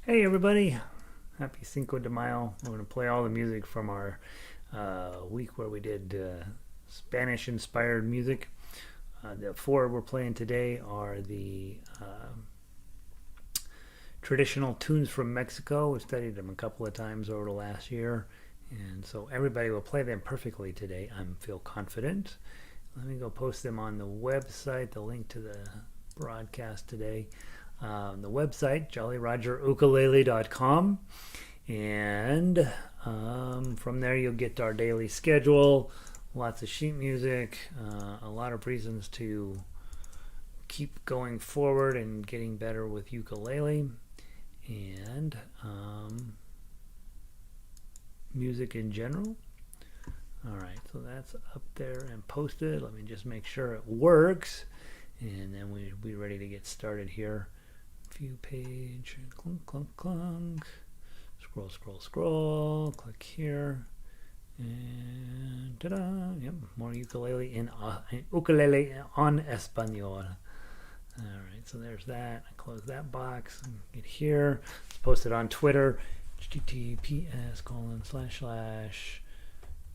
Hey everybody, happy Cinco de Mayo. We're going to play all the music from our week where we did Spanish inspired music. The four we're playing today are the traditional tunes from Mexico. We studied them a couple of times over the last year, and so everybody will play them perfectly today. I feel confident. Let me go post them on the website, the link to the broadcast today. The website, jollyrogerukulele.com, and from there you'll get our daily schedule, lots of sheet music, a lot of reasons to keep going forward and getting better with ukulele, and music in general. Alright, so that's up there and posted. Let me just make sure it works, and then we'll be ready to get started here. View page, clunk, clunk, clunk, scroll, scroll, scroll, click here, and ta-da, yep, more ukulele in ukulele en español. Alright, so there's that. I close that box, get here, let's post it on Twitter, https://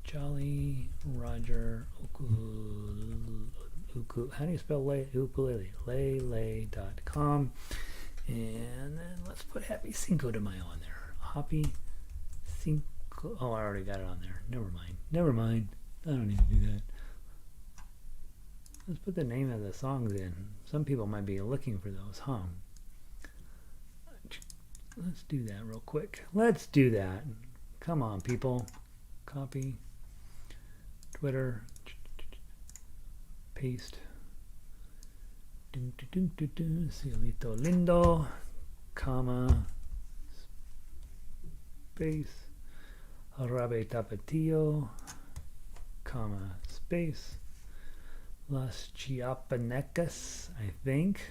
Jolly Roger how do you spell ukulele? Lele.com. And then let's put Happy Cinco de Mayo on there. Happy Cinco. Oh, I already got it on there. Never mind. Never mind. I don't need to do that. Let's put the name of the songs in. Some people might be looking for those, huh? Let's do that real quick. Let's do that. Come on, people. Copy. Twitter. Paste. Cielito Lindo, comma, space, Jarabe Tapatio, comma, space, Las Chiapanecas, I think,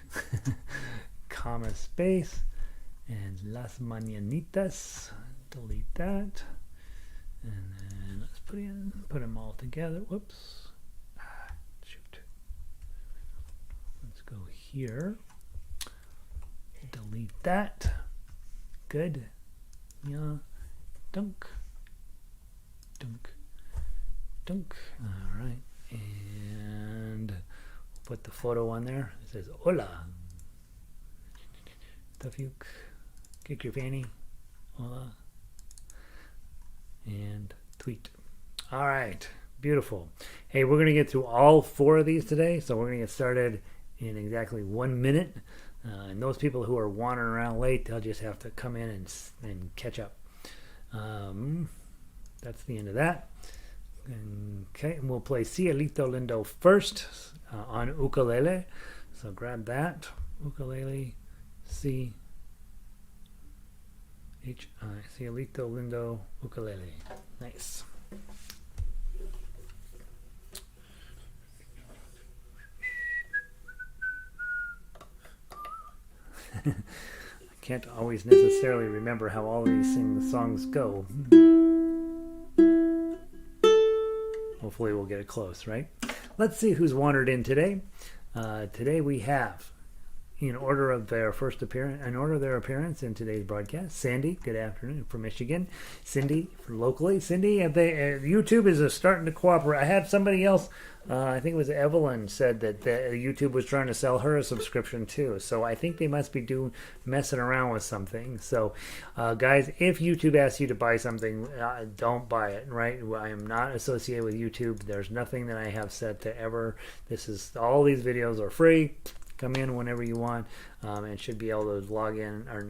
comma, space, and Las Mañanitas, delete that, and then let's put them all together. Whoops. Go here, delete that, good, yeah, dunk, dunk, dunk, all right, and we'll put the photo on there. It says hola, Tuff-er, kick your fanny, hola, and tweet. All right, beautiful. Hey, we're gonna get through all four of these today, so we're gonna get started in exactly 1 minute, and those people who are wandering around late, they'll just have to come in and catch up. That's the end of that. Okay, and we'll play Cielito Lindo first on ukulele. So grab that ukulele, C H I, Cielito Lindo ukulele. Nice. I can't always necessarily remember how all these songs go. Hopefully we'll get it close, right? Let's see who's wandered in today. Today we have, in order of their appearance in today's broadcast, Sandy, good afternoon, from Michigan. Cindy, locally. Cindy, YouTube is starting to cooperate. I had somebody else, I think it was Evelyn, said that YouTube was trying to sell her a subscription too. So I think they must be messing around with something. So guys, if YouTube asks you to buy something, don't buy it, right? I am not associated with YouTube. There's nothing that I have said to ever. All these videos are free. Come in whenever you want, and should be able to log in or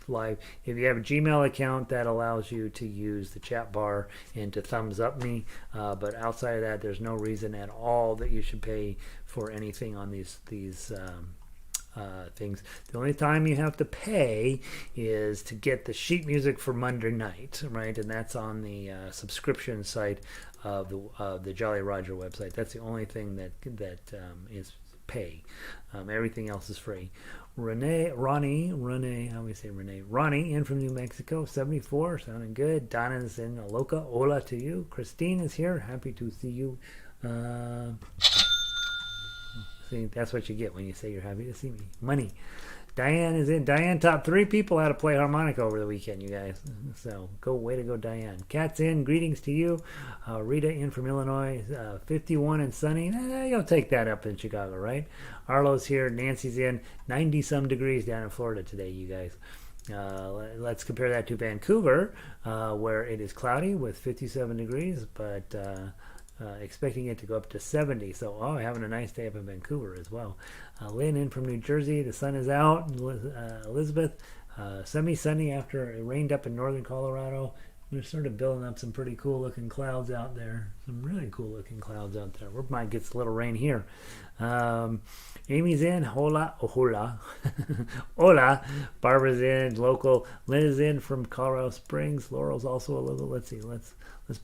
live. If you have a Gmail account, that allows you to use the chat bar and to thumbs up me. But outside of that, there's no reason at all that you should pay for anything on these things. The only time you have to pay is to get the sheet music for Monday night, right? And that's on the subscription site of the Jolly Roger website. That's the only thing that is pay. Everything else is free. Ronnie, how do we say Renee? Ronnie in from New Mexico, 74, sounding good. Donna's in Aloka, hola to you. Christine is here, happy to see you. See, that's what you get when you say you're happy to see me. Money. Diane is in. Diane taught 3 people how to play harmonica over the weekend, you guys. So way to go, Diane. Kat's in. Greetings to you. Rita in from Illinois. 51 and sunny. You'll take that up in Chicago, right? Arlo's here. Nancy's in. 90-some degrees down in Florida today, you guys. Let's compare that to Vancouver, where it is cloudy with 57 degrees, but expecting it to go up to 70. So, having a nice day up in Vancouver as well. Lynn in from New Jersey. The sun is out. Elizabeth, semi-sunny after it rained up in northern Colorado. We're sort of building up some pretty cool-looking clouds out there. Some really cool-looking clouds out there. We might get a little rain here. Amy's in. Hola. Hola. Barbara's in. Local. Lynn is in from Colorado Springs. Laurel's also a little. Let's see. Let's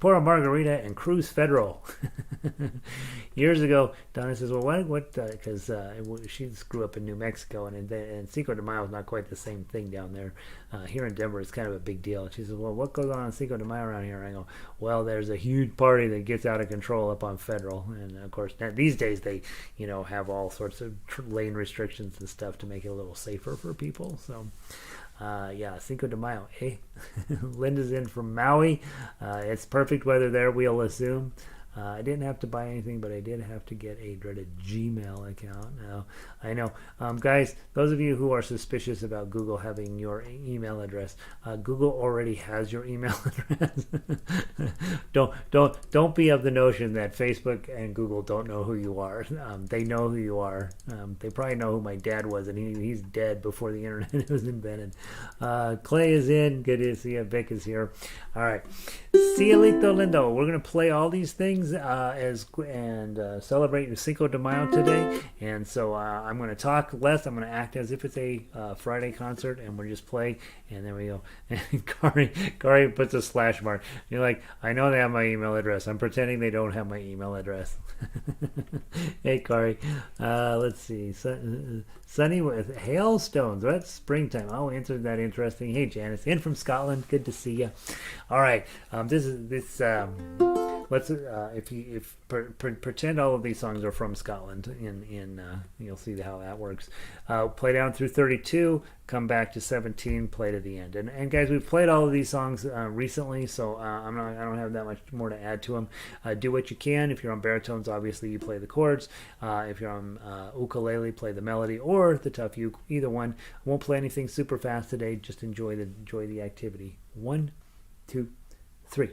pour a margarita and cruise federal. Years ago, Donna says, well, what, because she grew up in New Mexico, and Cinco de Mayo is not quite the same thing down there. Here in Denver, it's kind of a big deal. She says, well, what goes on Cinco de Mayo around here? I go, well, there's a huge party that gets out of control up on Federal. And, of course, these days they, have all sorts of lane restrictions and stuff to make it a little safer for people. So, Cinco de Mayo, eh? Linda's in from Maui. It's perfect weather there, we'll assume. I didn't have to buy anything, but I did have to get a dreaded Gmail account. Now, I know. Guys, those of you who are suspicious about Google having your email address, Google already has your email address. Don't be of the notion that Facebook and Google don't know who you are. They know who you are. They probably know who my dad was, and he's dead before the internet was invented. Clay is in. Good to see you. Vic is here. All right. Cielito Lindo. We're going to play all these things and celebrate Cinco de Mayo today. And so I'm going to talk less. I'm going to act as if it's a Friday concert, and we'll just play. And there we go. And Kari puts a slash mark. You're like, I know they have my email address. I'm pretending they don't have my email address. Hey, Kari. Let's see. Sunny with hailstones. That's springtime. Oh, answered that interesting. Hey, Janice. In from Scotland. Good to see you. All right. Let's pretend all of these songs are from Scotland. You'll see how that works. Play down through 32. Come back to 17. Play to the end. And guys, we've played all of these songs recently, so I don't have that much more to add to them. Do what you can. If you're on baritones, obviously you play the chords. If you're on ukulele, play the melody or the tough uke. Either one. I won't play anything super fast today. Just enjoy the activity. 1, 2, 3.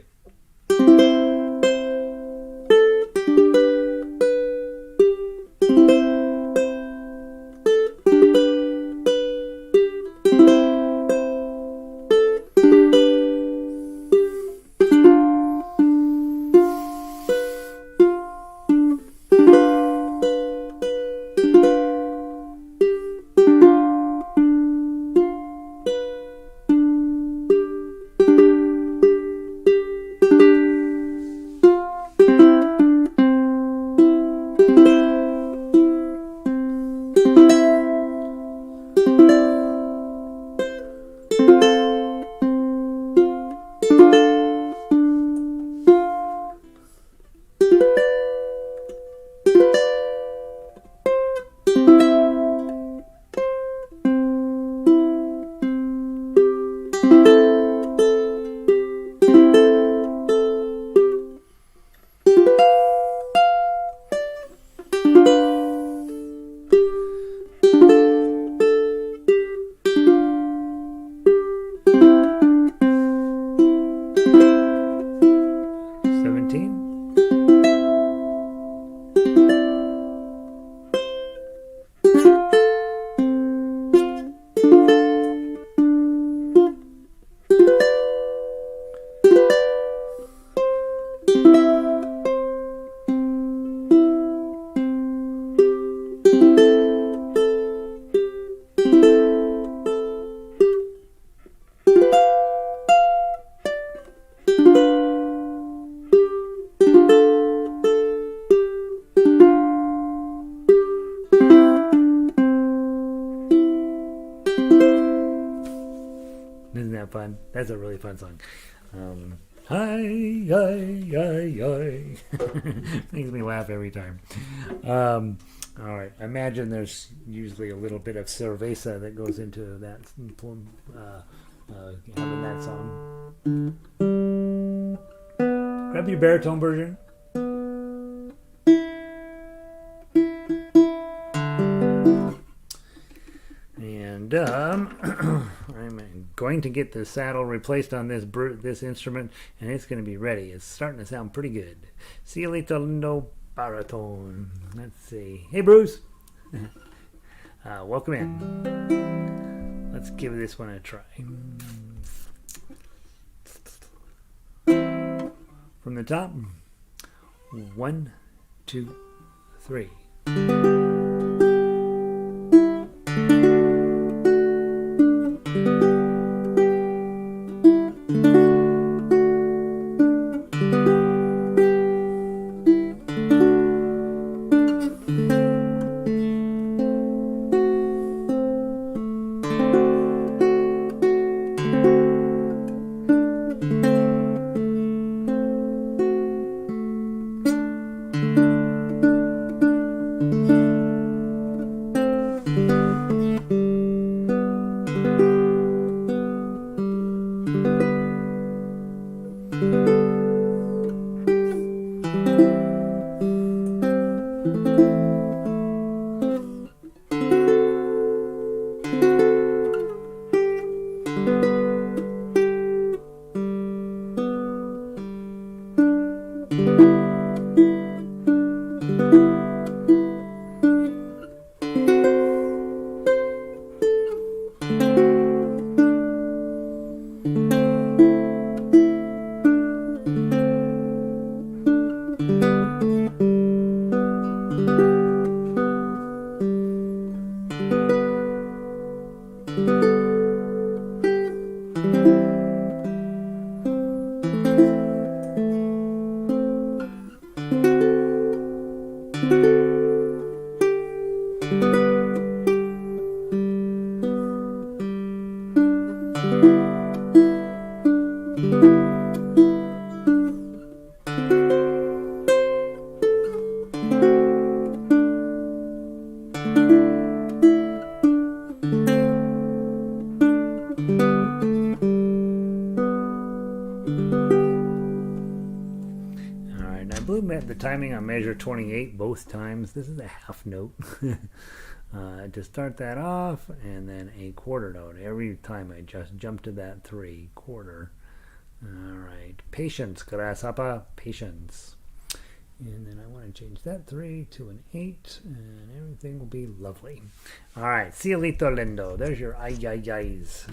Fun. That's a really fun song. Hi. Makes me laugh every time. All right. I imagine there's usually a little bit of cerveza that goes into that, having that song. Grab your baritone version. And I'm going to get the saddle replaced on this instrument, and it's going to be ready. It's starting to sound pretty good. Cielito Lindo baritone. Let's see. Hey, Bruce. Welcome in. Let's give this one a try. From the top. 1, 2, 3. The timing on measure 28 both times. This is a half note to start that off, and then a quarter note. Every time I just jump to that 3 quarter. All right, patience, grasshopper, patience. And then I want to change that 3 to an 8, and everything will be lovely. All right, Cielito Lindo. There's your ay ay ay's.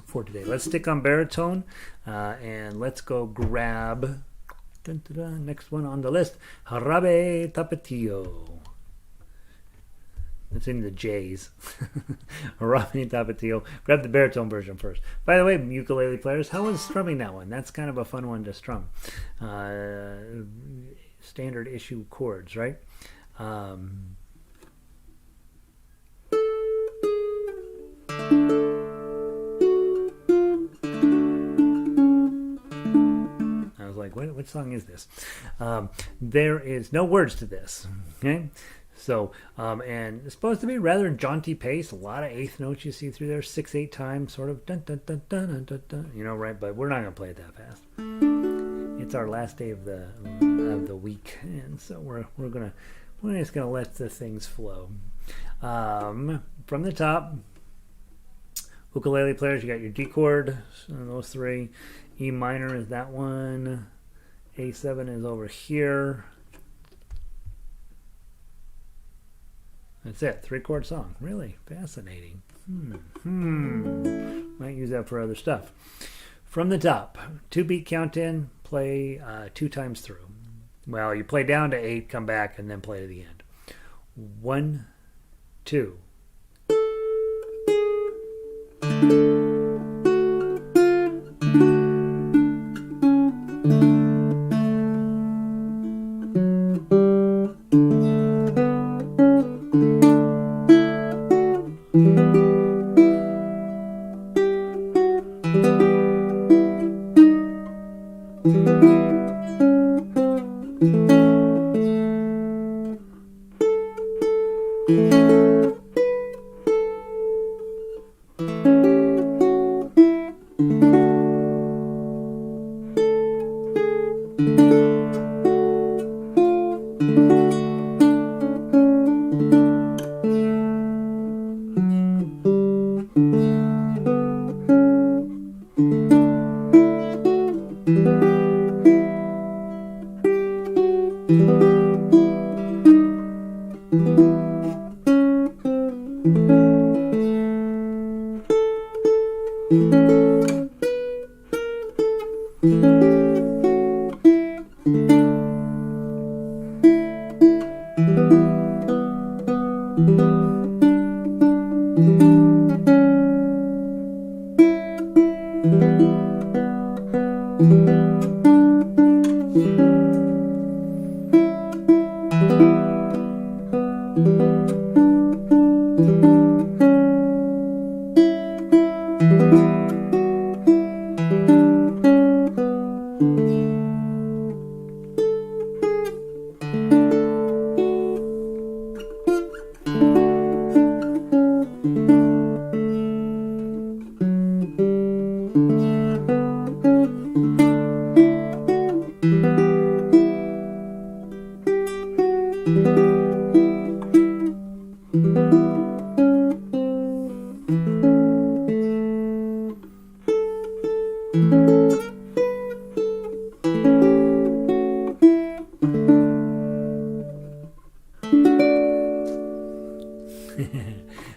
For today, let's stick on baritone, and let's go grab. Next one on the list, Jarabe Tapatio. It's in the J's. Jarabe Tapatio. Grab the baritone version first. By the way, ukulele players, how was strumming that one? That's kind of a fun one to strum. Standard issue chords, right? Like, what song is this? There is no words to this. Okay, so and it's supposed to be rather jaunty pace. A lot of eighth notes you see through there, 6/8 times, sort of dun dun dun dun dun dun dun. You know, right? But we're not gonna play it that fast. It's our last day of the week, and so we're just gonna let the things flow. From the top, ukulele players, you got your D chord, those 3. E minor is that one. A7 is over here. That's it. 3-chord song. Really fascinating. Might use that for other stuff. From the top, 2-beat count in, play 2 times through. Well, you play down to 8, come back, and then play to the end. 1, 2.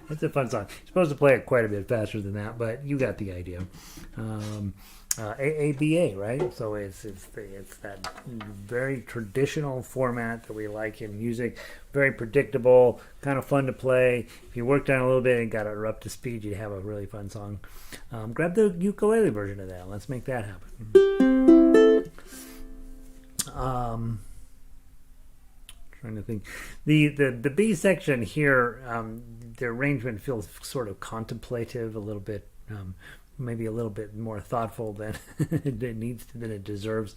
It's a fun song. You're supposed to play it quite a bit faster than that, but you got the idea. AABA, right? So it's that very traditional format that we like in music. Very predictable, kind of fun to play. If you worked on it a little bit and got it up to speed, you'd have a really fun song. Grab the ukulele version of that. Let's make that happen. Trying to think. The B section here, the arrangement feels sort of contemplative, a little bit, maybe a little bit more thoughtful than it needs to, than it deserves.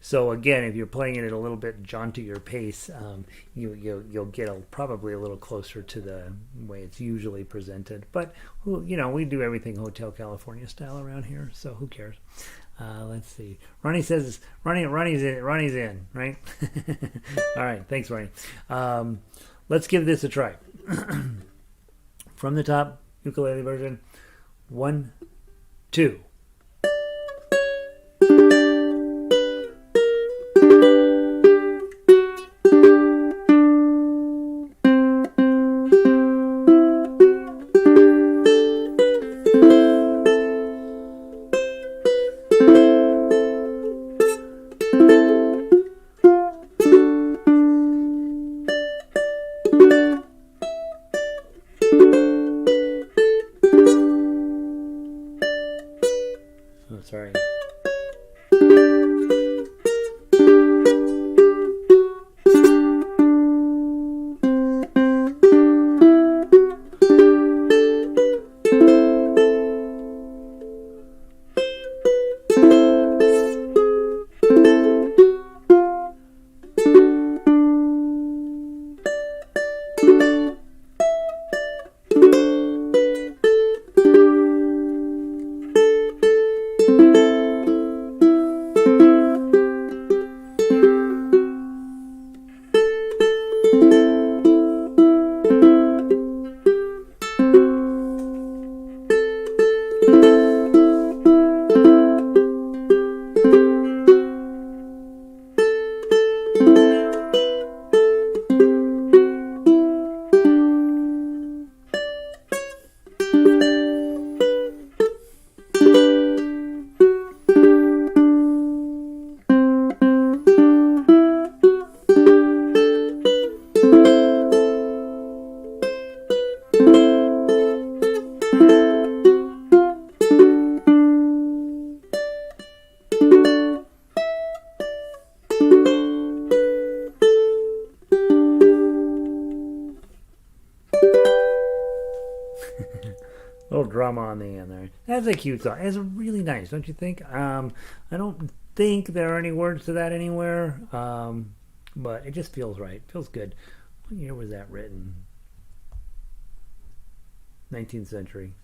So again, if you're playing it at a little bit jauntier pace, you'll get probably a little closer to the way it's usually presented. But we do everything Hotel California style around here, so who cares? Let's see. Ronnie says Ronnie's in, right? All right, thanks, Ronnie. Let's give this a try. From the top, ukulele version. 1, 2. Sorry. Little drama on the end there. That's a cute song. It's really nice, don't you think? I don't think there are any words to that anywhere, but it just feels right. It feels good. What year was that written? 19th century.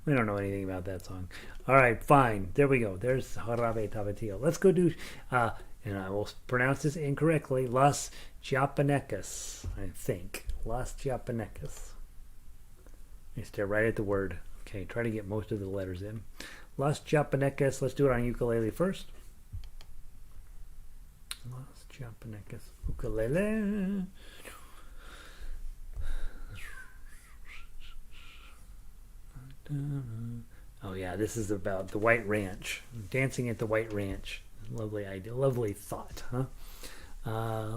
We don't know anything about that song. All right, fine. There we go. There's Jarabe Tapatio. Let's go do, and I will pronounce this incorrectly, Las Chiapanecas, I think. Las Chiapanecas. I stare right at the word. Okay, try to get most of the letters in. Las Chiapanecas. Let's do it on ukulele first. Las Chiapanecas. Ukulele. Oh yeah, this is about the White Ranch. Dancing at the White Ranch. Lovely idea. Lovely thought, huh?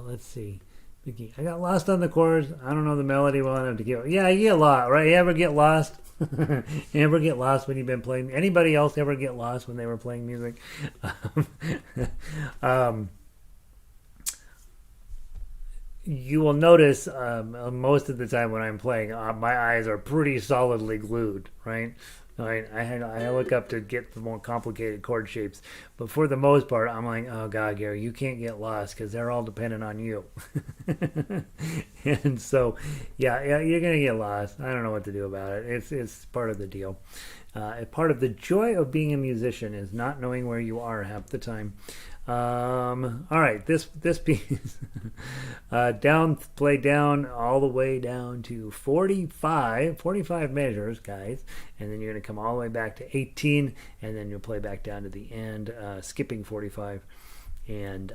Let's see. I got lost on the chords. I don't know the melody well enough to get. Yeah, you get lost, right? You ever get lost? You ever get lost when you've been playing? Anybody else ever get lost when they were playing music? You will notice most of the time when I'm playing, my eyes are pretty solidly glued, right? I look up to get the more complicated chord shapes, but for the most part, I'm like, oh God, Gary, you can't get lost because they're all dependent on you. And so, yeah, you're gonna get lost. I don't know what to do about it. It's part of the deal. Part of the joy of being a musician is not knowing where you are half the time. All right, this piece play down all the way down to 45 measures, guys, and then you're going to come all the way back to 18, and then you'll play back down to the end, skipping 45, and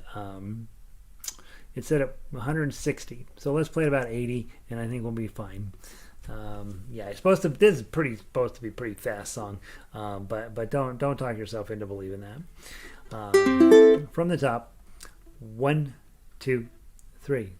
it's set at 160. So let's play at about 80, and I think we'll be fine. Yeah, it's supposed to. This is supposed to be a pretty fast song, but don't talk yourself into believing that. From the top, 1, 2, 3.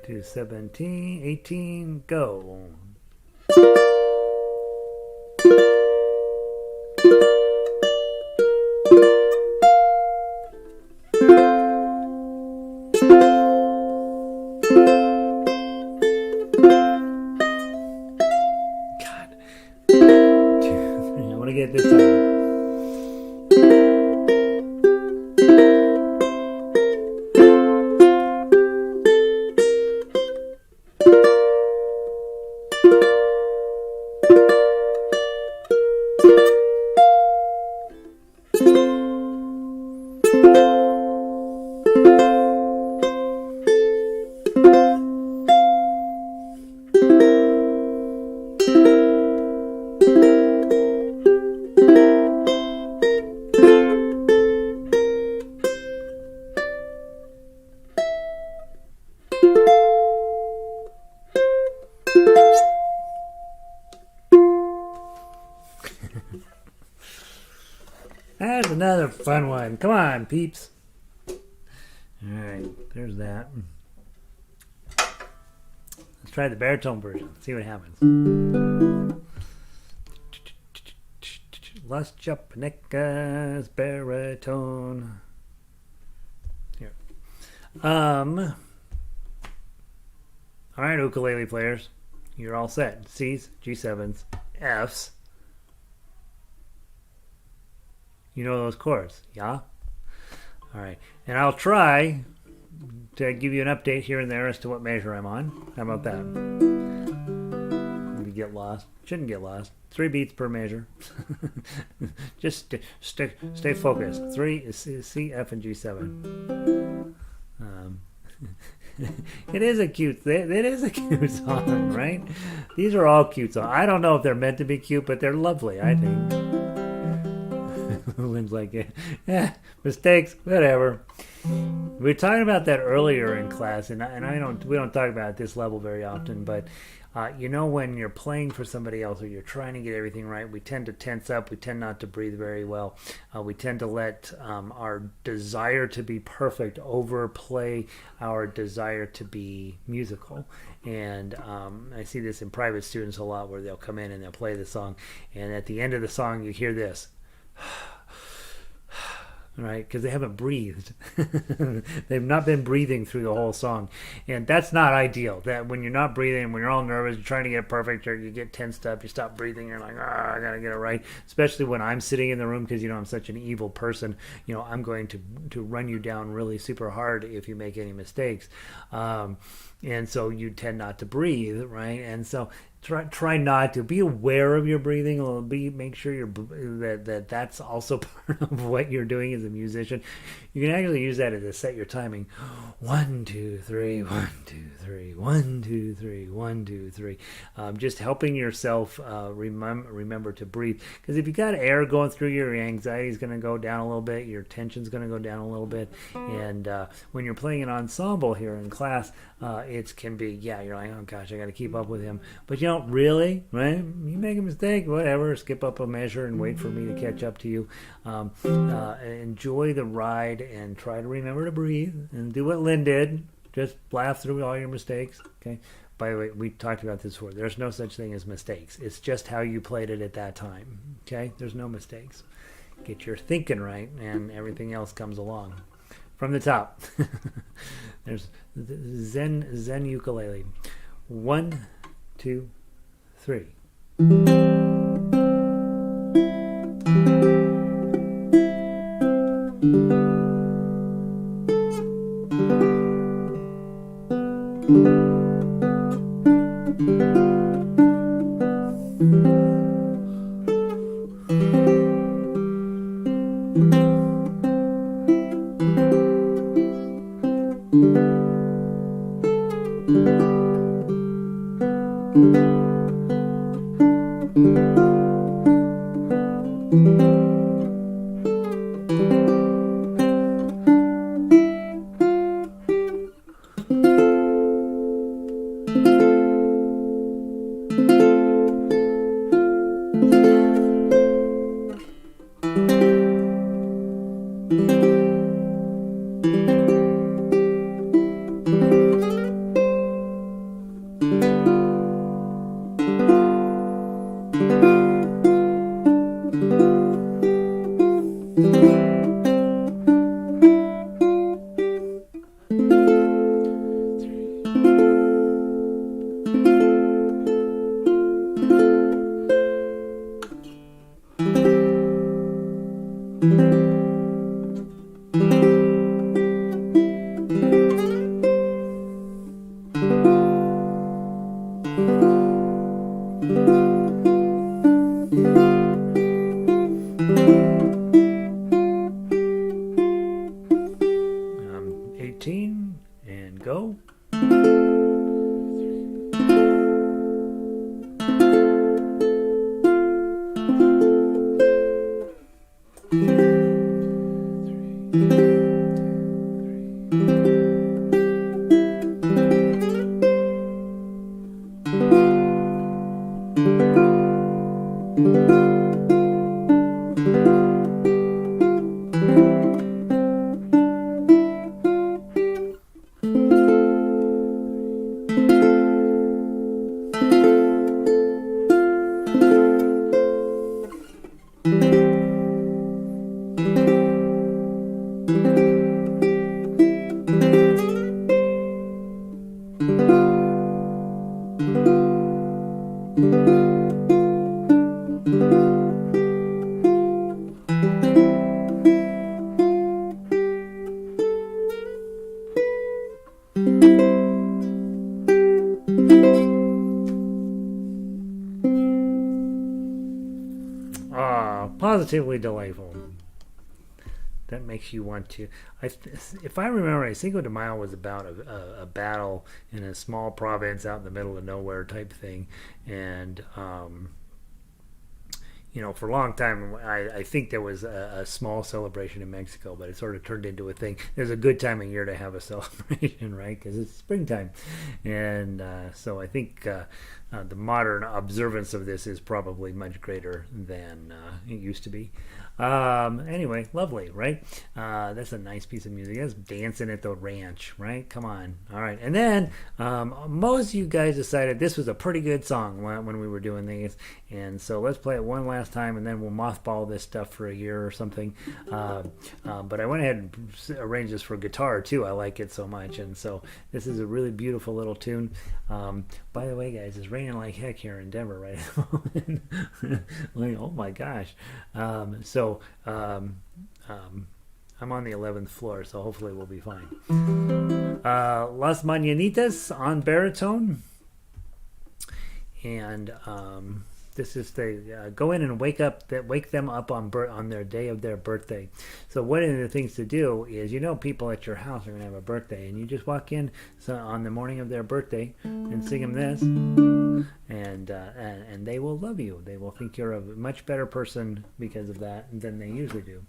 To 17, 18, go. God. 2, 3. I want to get this time. That's another fun one. Come on, peeps. Alright, there's that. Let's try the baritone version. See what happens. Las Chiapanecas, baritone. Here. Alright, ukulele players. You're all set. C's, G7s, F's. You know those chords, yeah? All right. And I'll try to give you an update here and there as to what measure I'm on. How about that? You get lost. Shouldn't get lost. 3 beats per measure. Just stay focused. 3 is C, F, and G7. It is a cute song, right? These are all cute songs. I don't know if they're meant to be cute, but they're lovely, I think. Lynn's like, mistakes, whatever. We were talking about that earlier in class, and we don't talk about it at this level very often, but when you're playing for somebody else or you're trying to get everything right, we tend to tense up. We tend not to breathe very well. We tend to let our desire to be perfect overplay our desire to be musical. And I see this in private students a lot, where they'll come in and they'll play the song, and at the end of the song you hear this. Right, because they haven't breathed. They've not been breathing through the whole song, and that's not ideal. That when you're not breathing, when you're all nervous, you're trying to get it perfect, or you get tensed up, you stop breathing, you're like, I gotta get it right. Especially when I'm sitting in the room, because I'm such an evil person. I'm going to run you down really super hard if you make any mistakes, and so you tend not to breathe, right? And so try not to be aware of your breathing. Make sure that's also part of what you're doing as a musician. You can actually use that to set your timing. 1, 2, 3, 1, 2, 3, 1, 2, 3, 1, 2, 3. Just helping yourself remember to breathe. Because if you got air going through you, your anxiety is going to go down a little bit. Your tension's going to go down a little bit. And when you're playing an ensemble here in class, it can be, you're like, oh gosh, I got to keep up with him. But you don't really, right? You make a mistake, whatever, skip up a measure and wait for me to catch up to you. Enjoy the ride and try to remember to breathe and do what Lynn did. Just laugh through all your mistakes, okay? By the way, we talked about this before. There's no such thing as mistakes. It's just how you played it at that time, okay? There's no mistakes. Get your thinking right, and everything else comes along. From the top, there's Zen ukulele. 1, 2, 3. And go. Positively delightful. That makes you want to. If I remember right, Cinco de Mayo was about a battle in a small province out in the middle of nowhere type thing, and for a long time, I think there was a small celebration in Mexico, but it sort of turned into a thing. There's a good time of year to have a celebration, right? Because it's springtime. And so I think the modern observance of this is probably much greater than it used to be. Anyway, lovely, right? That's a nice piece of music. That's Dancing at the Ranch, right? Come on. All right. And then most of you guys decided this was a pretty good song when we were doing these. And so let's play it one last time, and then we'll mothball this stuff for a year or something. But I went ahead and arranged this for guitar, too. I like it so much. And so this is a really beautiful little tune. By the way, guys, it's raining like heck here in Denver right now. Like, oh, my gosh. So I'm on the 11th floor, so hopefully we'll be fine. Las Mañanitas on baritone. And this is the go in and wake them up on their day of their birthday. So one of the things to do is, people at your house are going to have a birthday, and you just walk in on the morning of their birthday and sing them this, and they will love you. They will think you're a much better person because of that than they usually do.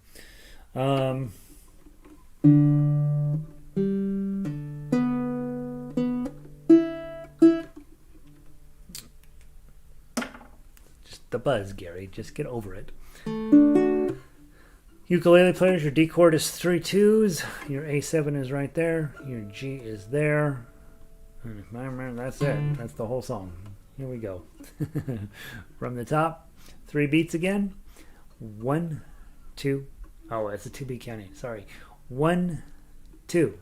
The buzz, Gary. Just get over it. Ukulele players, your D chord is 3 2s. Your A7 is right there. Your G is there. That's it. That's the whole song. Here we go. From the top, 3 beats again. 1, 2. Oh, that's a 2-beat counting. Sorry. 1, 2.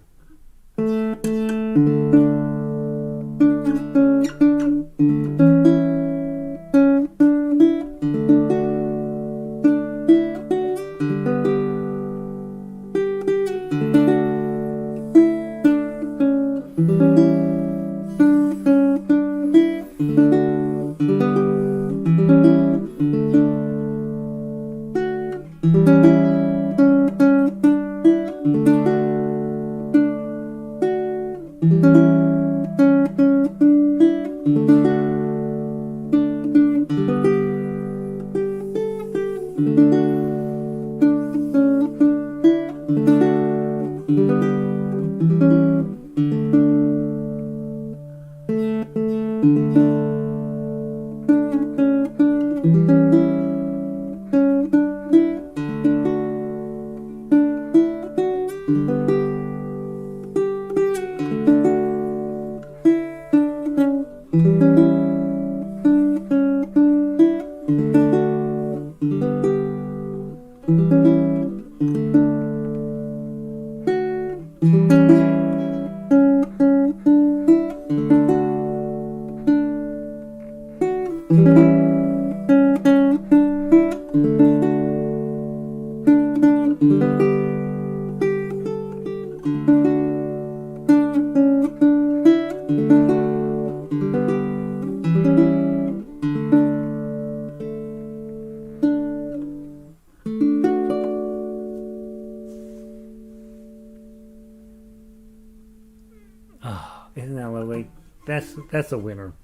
Isn't that lovely? That's a winner.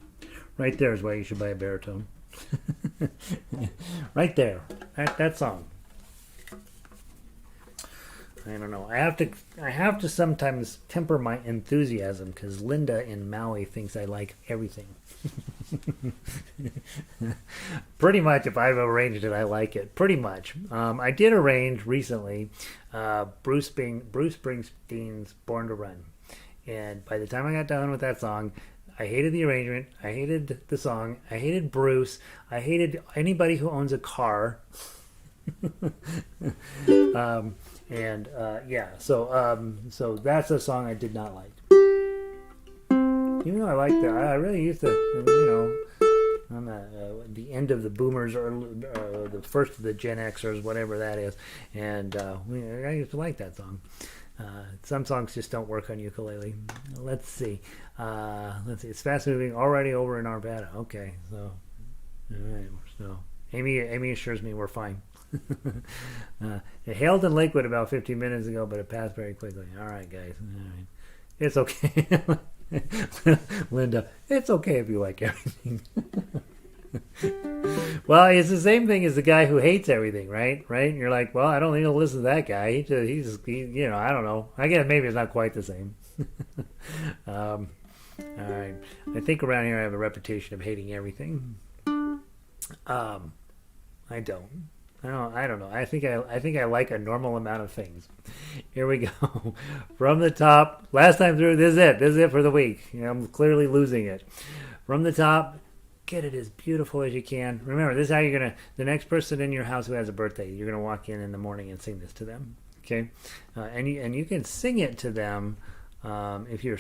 Right there is why you should buy a baritone. Right there. That song. I don't know. I have to sometimes temper my enthusiasm because Linda in Maui thinks I like everything. Pretty much, if I've arranged it, I like it. Pretty much. I did arrange recently Bruce Springsteen's "Born to Run," and by the time I got done with that song, I hated the arrangement. I hated the song. I hated Bruce. I hated anybody who owns a car. So that's a song I did not like. Even though I liked that, I really used to, on the end of the boomers or the first of the Gen Xers, whatever that is, and I used to like that song. Some songs just don't work on ukulele. Let's see. It's fast moving, already over in Arvada. Okay, so all right. So Amy assures me we're fine. It hailed in Lakewood about 15 minutes ago, but it passed very quickly. All right, guys. All right. It's okay. Linda, it's okay if you like everything. Well, it's the same thing as the guy who hates everything, right? Right? And you're like, well, I don't need to listen to that guy. I don't know. I guess maybe it's not quite the same. All right. I think around here I have a reputation of hating everything. I don't. I don't know. I think I like a normal amount of things. Here we go. From the top. Last time through, this is it. This is it for the week. I'm clearly losing it. From the top, get it as beautiful as you can. Remember, this is how you're going to, the next person in your house who has a birthday, you're going to walk in the morning and sing this to them. Okay? And you can sing it to them if you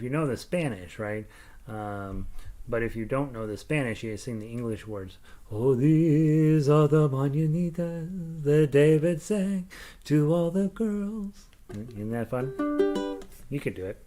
know the Spanish, right? But if you don't know the Spanish, you sing the English words. Oh, these are the Mañanitas that David sang to all the girls. Isn't that fun? You can do it.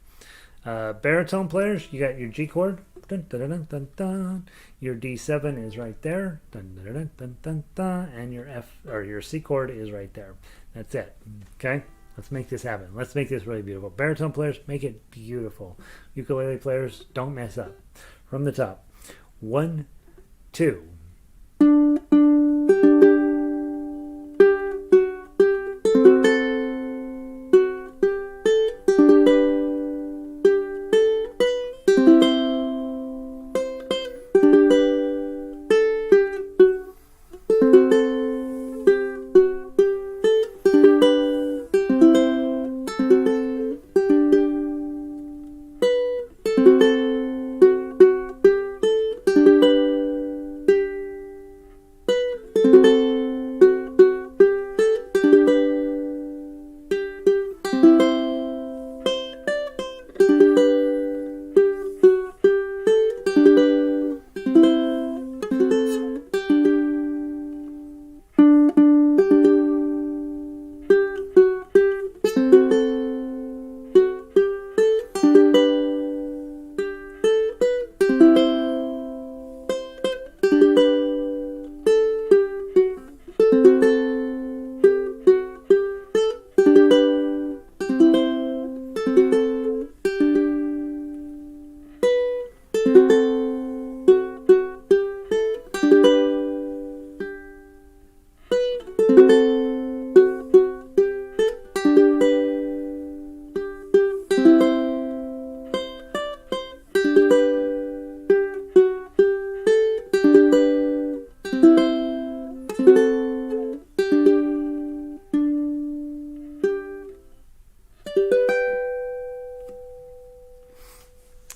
Baritone players, you got your G chord. Dun, dun, dun, dun, dun. Your D7 is right there. Dun, dun, dun, dun, dun, dun. And your F or your C chord is right there. That's it. Okay? Let's make this happen. Let's make this really beautiful. Baritone players, make it beautiful. Ukulele players, don't mess up. From the top. 1, 2.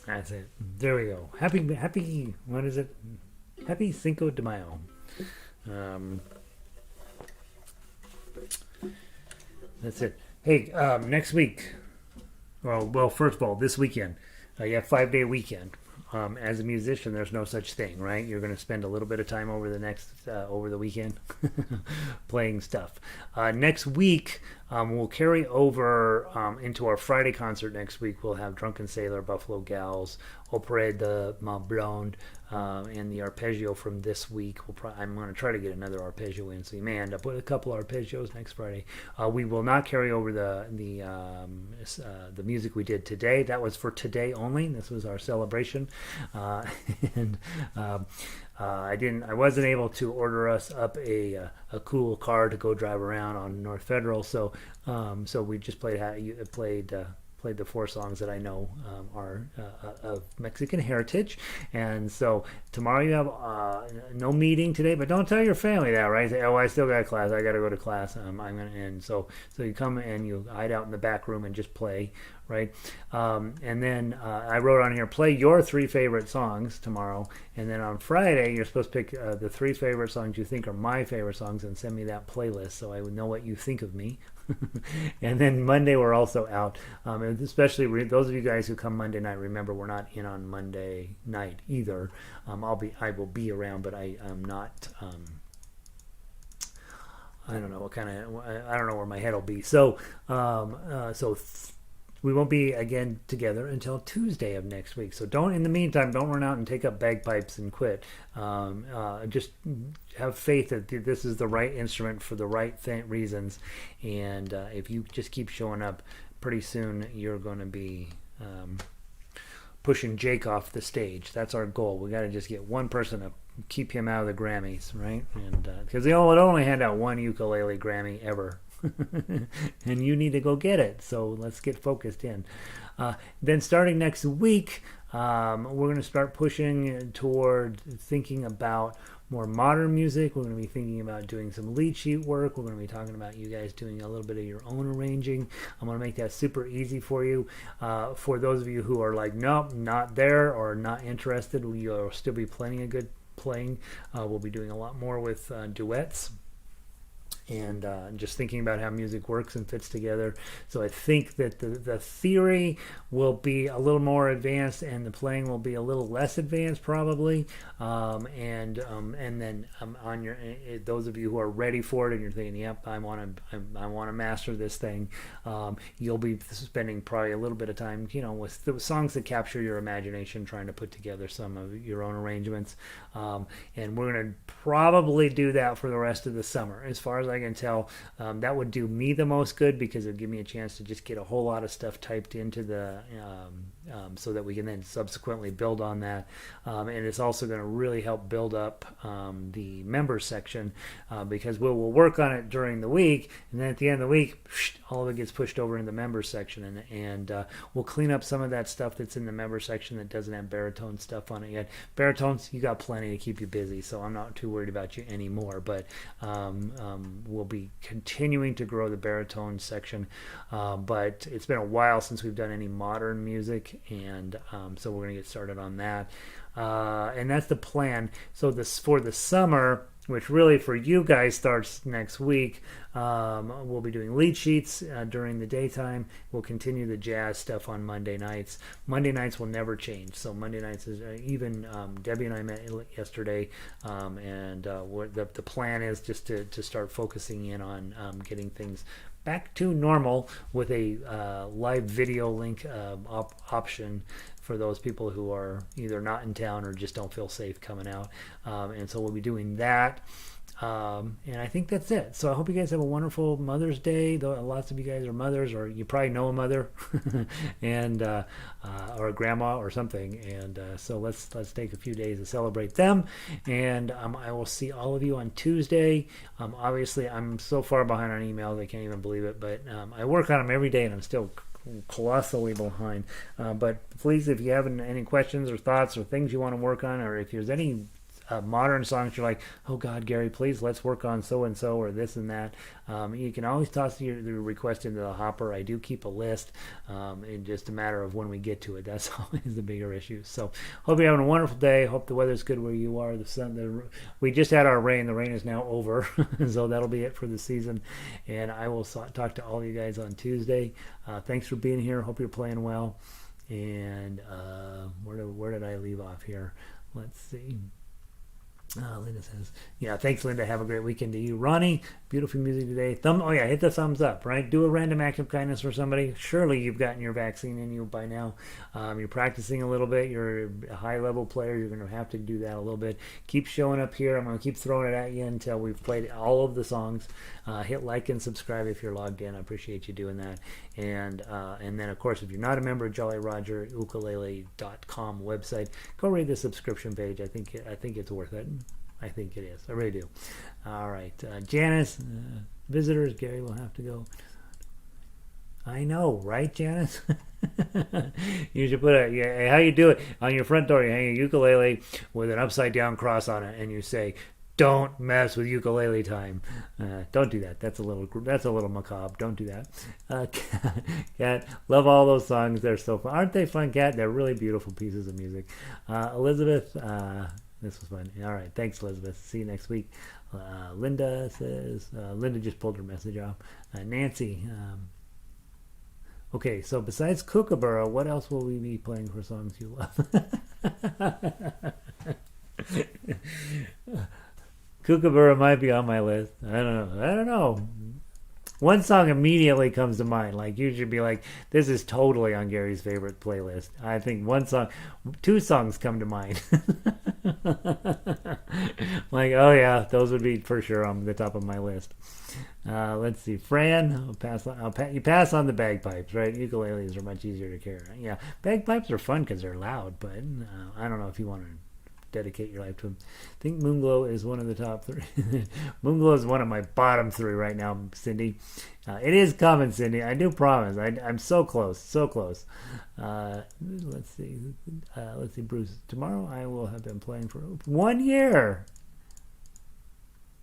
That's it. There we go. Happy, what is it? Happy Cinco de Mayo. That's it. Hey, next week, well, first of all, this weekend, you have 5-day weekend. As a musician, there's no such thing, right? You're going to spend a little bit of time over the weekend playing stuff. Next week, we'll carry over into our Friday concert next week. We'll have Drunken Sailor, Buffalo Gals, Opere de Ma Blonde, and the arpeggio from this week. I'm going to try to get another arpeggio in, so you may end up with a couple arpeggios next Friday. We will not carry over the music we did today. That was for today only. This was our celebration, and I wasn't able to order us up a cool car to go drive around on North Federal, so we just played the 4 songs that I know are of Mexican heritage. And so tomorrow you have no meeting today, but don't tell your family that, right? Say, oh, I still got class. I got to go to class. I'm gonna end. So you come and you hide out in the back room and just play, right? And then I wrote on here, play your 3 favorite songs tomorrow. And then on Friday, you're supposed to pick the 3 favorite songs you think are my favorite songs and send me that playlist so I would know what you think of me. And then Monday we're also out, and especially those of you guys who come Monday night. Remember, we're not in on Monday night either. I will be around, but I am not. I don't know I don't know where my head will be. So we won't be again together until Tuesday of next week. So in the meantime, don't run out and take up bagpipes and quit. Just have faith that this is the right instrument for the right reasons. And if you just keep showing up, pretty soon you're going to be pushing Jake off the stage. That's our goal. We got to just get one person to keep him out of the Grammys, right? And because they would only hand out one ukulele Grammy ever. And you need to go get it. So let's get focused in. Then starting next week, we're going to start pushing toward thinking about more modern music. We're going to be thinking about doing some lead sheet work. We're going to be talking about you guys doing a little bit of your own arranging. I'm going to make that super easy for you. For those of you who are like, nope, not there or not interested, you'll still be plenty of good playing. We'll be doing a lot more with duets. And just thinking about how music works and fits together. So I think that the theory will be a little more advanced and the playing will be a little less advanced probably. And then on your those of you who are ready for it and you're thinking, yep, I want to master this thing. You'll be spending probably a little bit of time, with the songs that capture your imagination, trying to put together some of your own arrangements. And we're going to probably do that for the rest of the summer. As far as I can tell, that would do me the most good because it would give me a chance to just get a whole lot of stuff typed into the so that we can then subsequently build on that. And it's also going to really help build up the members section because we'll work on it during the week, and then at the end of the week, all of it gets pushed over in the members section, and we'll clean up some of that stuff that's in the members section that doesn't have baritone stuff on it yet. Baritones, you got plenty to keep you busy, so I'm not too worried about you anymore, but we'll be continuing to grow the baritone section, but it's been a while since we've done any modern music, and so we're going to get started on that, and that's the plan. So this for the summer, which really for you guys starts next week, we'll be doing lead sheets during the daytime. We'll continue the jazz stuff on Monday nights. Monday nights will never change. So Monday nights is even Debbie and I met yesterday, and the plan is just to start focusing in on getting things back to normal with a live video link option for those people who are either not in town or just don't feel safe coming out. And so we'll be doing that. And I think that's it. So I hope you guys have a wonderful Mother's Day. Though lots of you guys are mothers, or you probably know a mother, and or a grandma or something. And so let's take a few days to celebrate them. And I will see all of you on Tuesday. Obviously, I'm so far behind on emails, I can't even believe it. But I work on them every day, and I'm still colossally behind. But please, if you have any questions or thoughts or things you want to work on, or if there's any modern songs you're like, oh God, Gary, please let's work on so and so or this and that, you can always toss your request into the hopper. I do keep a list. It's just a matter of when we get to it. That's always the bigger issue. So hope you're having a wonderful day. Hope the weather's good where you are. We just had our rain. The rain is now over. So that'll be it for the season, and I will talk to all you guys on Tuesday. Thanks for being here. Hope you're playing well. And where did I leave off here? Let's see. Linda says, yeah, thanks, Linda. Have a great weekend to you. Ronnie, beautiful music today. Hit the thumbs up, right? Do a random act of kindness for somebody. Surely you've gotten your vaccine in you by now. You're practicing a little bit. You're a high-level player. You're going to have to do that a little bit. Keep showing up here. I'm going to keep throwing it at you until we've played all of the songs. Hit like and subscribe if you're logged in. I appreciate you doing that. And then, of course, if you're not a member of JollyRogerUkulele.com website, go read the subscription page. I think it's worth it. I think it is. I really do. All right. Janice, visitors, Gary will have to go. I know, right, Janice? You should put how you do it on your front door. You hang a ukulele with an upside down cross on it, and you say, "Don't mess with ukulele time." Don't do that. That's a little macabre. Don't do that. Kat, love all those songs. They're so fun. Aren't they fun, Kat? They're really beautiful pieces of music. Elizabeth, this was fun. All right. Thanks, Elizabeth. See you next week. Linda says, Linda just pulled her message off. Nancy, okay, so besides Kookaburra, what else will we be playing for songs you love? Kookaburra might be on my list. I don't know. One song immediately comes to mind. Like, you should be like, this is totally on Gary's favorite playlist. I think two songs come to mind. Like, oh yeah, those would be for sure on the top of my list. Let's see, Fran. You pass on the bagpipes, right? Ukuleles are much easier to carry. Yeah, bagpipes are fun because they're loud, but I don't know if you want to dedicate your life to them. I think Moonglow is one of the top three. Moonglow is one of my bottom three right now, Cindy. It is coming, Cindy. I do promise. I'm so close, so close. Let's see. Let's see, Bruce. Tomorrow I will have been playing for 1 year.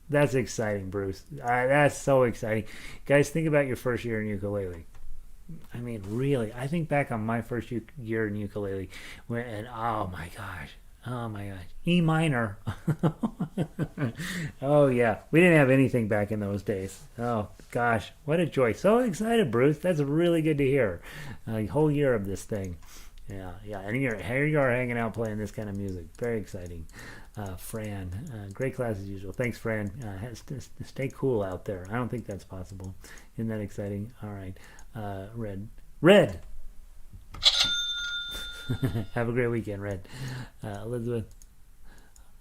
That's exciting, Bruce. That's so exciting. Guys, think about your first year in ukulele. I mean, really. I think back on my first year in ukulele, and oh my gosh. Oh my gosh. E minor. Oh yeah. We didn't have anything back in those days. Oh gosh. What a joy. So excited, Bruce. That's really good to hear. A whole year of this thing. Yeah, yeah. And here you are hanging out playing this kind of music. Very exciting. Fran, great class as usual. Thanks, Fran. Stay cool out there. I don't think that's possible. Isn't that exciting? All right. Red. Have a great weekend, Red. Elizabeth.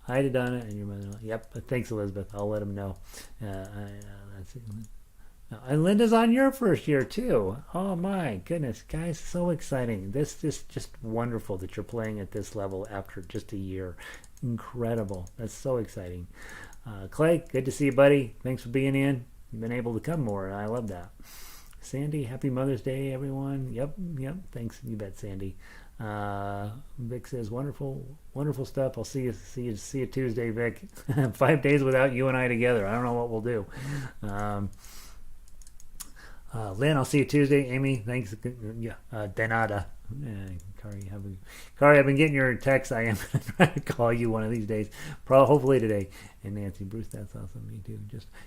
Hi to Donna and your mother. Yep. Thanks, Elizabeth. I'll let them know. Let's see. And Linda's on your first year too. Oh my goodness, guys, so exciting. This is just wonderful that you're playing at this level after just a year. Incredible. That's so exciting. Clay, good to see you, buddy. Thanks for being in. You've been able to come more. I love that. Sandy, happy Mother's Day, everyone. Yep. Thanks. You bet, Sandy. Vic says, wonderful stuff. I'll see you Tuesday, Vic. 5 days without you and I together. I don't know what we'll do. Lynn, I'll see you Tuesday. Amy, thanks. Yeah, de nada. Kari, I've been getting your texts. I am going to try to call you one of these days. Hopefully today. And Nancy, Bruce, that's awesome. Me too.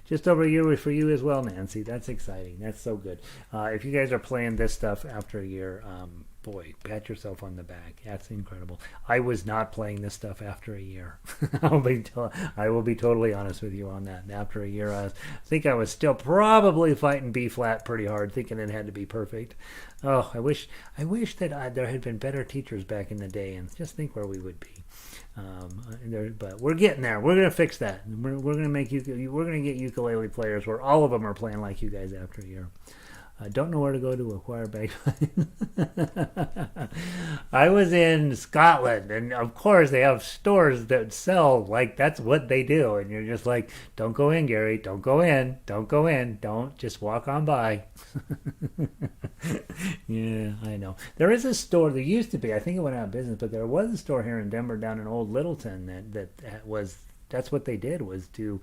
Just over a year for you as well, Nancy. That's exciting. That's so good. If you guys are playing this stuff after a year, boy, pat yourself on the back. That's incredible. I was not playing this stuff after a year. I will be totally honest with you on that. After a year, I think I was still probably fighting B flat pretty hard, thinking it had to be perfect. Oh, I wish that there had been better teachers back in the day, and just think where we would be. But we're getting there. We're gonna fix that. We're gonna get ukulele players where all of them are playing like you guys after a year. Don't know where to go to acquire bagpipes. I was in Scotland, and of course they have stores that sell, like, that's what they do. And you're just like, don't go in, Gary. Don't go in. Don't just walk on by. Yeah, I know. There is a store. There used to be. I think it went out of business, but there was a store here in Denver, down in Old Littleton, that was. That's what they did, was do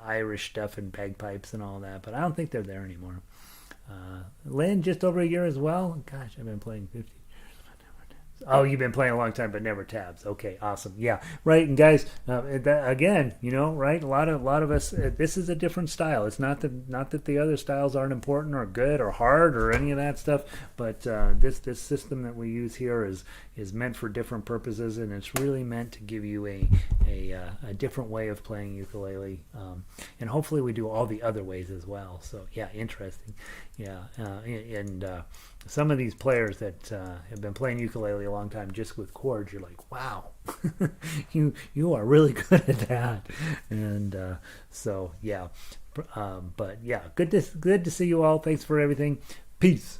Irish stuff and bagpipes and all that. But I don't think they're there anymore. Lynn, just over a year as well. Gosh, I've been playing 50 years. Oh, you've been playing a long time, but never tabs. Okay, awesome. Yeah, right. And guys, again, right? A lot of us. This is a different style. It's not that the other styles aren't important or good or hard or any of that stuff, but this system that we use here is meant for different purposes, and it's really meant to give you a different way of playing ukulele, and hopefully we do all the other ways as well. So yeah, interesting. Yeah, and some of these players that have been playing ukulele a long time just with chords, you're like, wow, you are really good at that. And so yeah, but yeah, good to see you all. Thanks for everything. Peace.